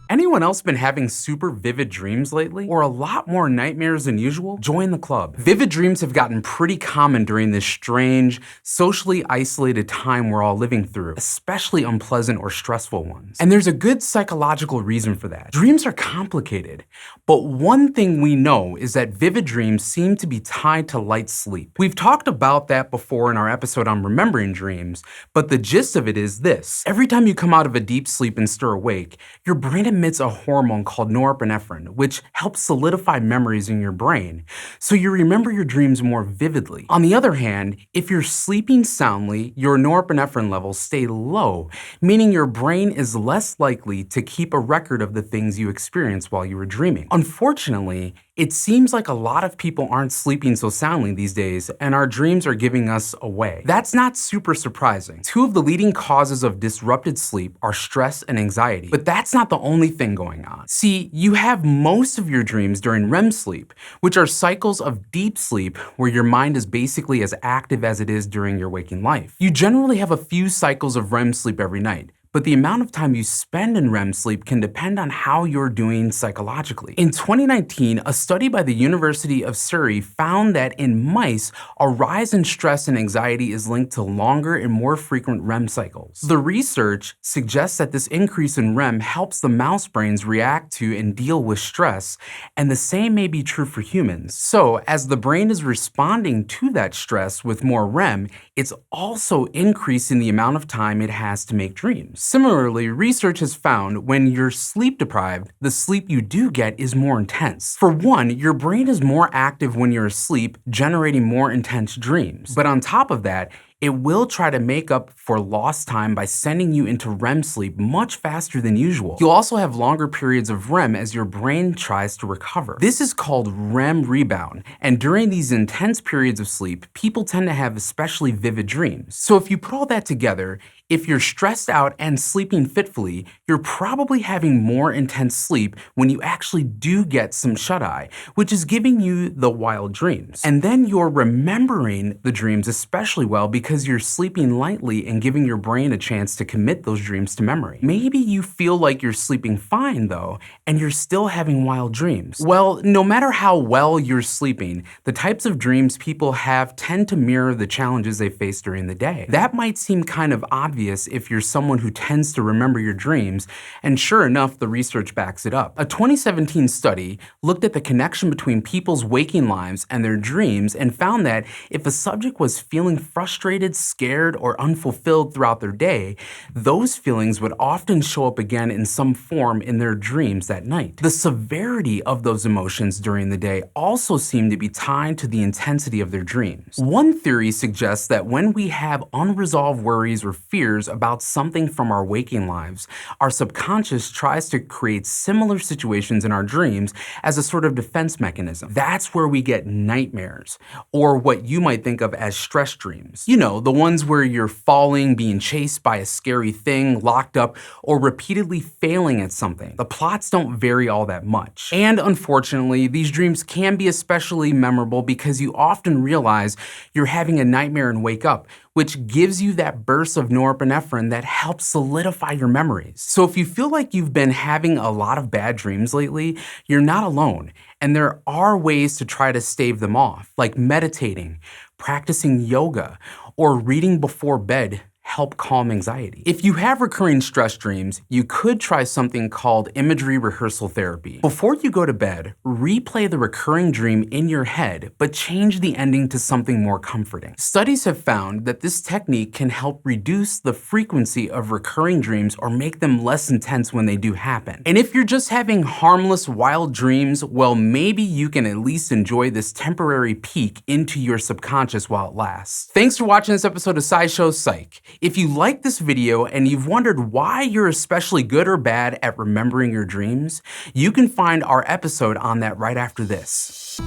Anyone else been having super vivid dreams lately? Or a lot more nightmares than usual? Join the club. Vivid dreams have gotten pretty common during this strange, socially isolated time we're all living through, especially unpleasant or stressful ones. And there's a good psychological reason for that. Dreams are complicated, but one thing we know is that vivid dreams seem to be tied to light sleep. We've talked about that before in our episode on remembering dreams, but the gist of it is this. Every time you come out of a deep sleep and stir awake, your brain emits a hormone called norepinephrine, which helps solidify memories in your brain, so you remember your dreams more vividly. On the other hand, if you're sleeping soundly, your norepinephrine levels stay low, meaning your brain is less likely to keep a record of the things you experienced while you were dreaming. Unfortunately, it seems like a lot of people aren't sleeping so soundly these days, and our dreams are giving us away. That's not super surprising. Two of the leading causes of disrupted sleep are stress and anxiety, but that's not the only thing going on. See, you have most of your dreams during REM sleep, which are cycles of deep sleep where your mind is basically as active as it is during your waking life. You generally have a few cycles of REM sleep every night, but the amount of time you spend in REM sleep can depend on how you're doing psychologically. In 2019, a study by the University of Surrey found that in mice, a rise in stress and anxiety is linked to longer and more frequent REM cycles. The research suggests that this increase in REM helps the mouse brains react to and deal with stress, and the same may be true for humans. So, as the brain is responding to that stress with more REM, it's also increasing the amount of time it has to make dreams. Similarly, research has found when you're sleep deprived, the sleep you do get is more intense. For one, your brain is more active when you're asleep, generating more intense dreams. But on top of that, it will try to make up for lost time by sending you into REM sleep much faster than usual. You'll also have longer periods of REM as your brain tries to recover. This is called REM rebound, and during these intense periods of sleep, people tend to have especially vivid dreams. So if you put all that together, if you're stressed out and sleeping fitfully, you're probably having more intense sleep when you actually do get some shut-eye, which is giving you the wild dreams. And then you're remembering the dreams especially well because you're sleeping lightly and giving your brain a chance to commit those dreams to memory. Maybe you feel like you're sleeping fine though, and you're still having wild dreams. Well, no matter how well you're sleeping, the types of dreams people have tend to mirror the challenges they face during the day. That might seem kind of obvious if you're someone who tends to remember your dreams, and sure enough, the research backs it up. A 2017 study looked at the connection between people's waking lives and their dreams and found that if a subject was feeling frustrated, scared, or unfulfilled throughout their day, those feelings would often show up again in some form in their dreams that night. The severity of those emotions during the day also seemed to be tied to the intensity of their dreams. One theory suggests that when we have unresolved worries or fears about something from our waking lives, our subconscious tries to create similar situations in our dreams as a sort of defense mechanism. That's where we get nightmares, or what you might think of as stress dreams. You know, the ones where you're falling, being chased by a scary thing, locked up, or repeatedly failing at something. The plots don't vary all that much. And unfortunately, these dreams can be especially memorable because you often realize you're having a nightmare and wake up, which gives you that burst of norepinephrine that helps solidify your memories. So if you feel like you've been having a lot of bad dreams lately, you're not alone, and there are ways to try to stave them off, like meditating, practicing yoga, or reading before bed help calm anxiety. If you have recurring stress dreams, you could try something called imagery rehearsal therapy. Before you go to bed, replay the recurring dream in your head, but change the ending to something more comforting. Studies have found that this technique can help reduce the frequency of recurring dreams or make them less intense when they do happen. And if you're just having harmless, wild dreams, well, maybe you can at least enjoy this temporary peek into your subconscious while it lasts. Thanks for watching this episode of SciShow Psych. If you like this video and you've wondered why you're especially good or bad at remembering your dreams, you can find our episode on that right after this.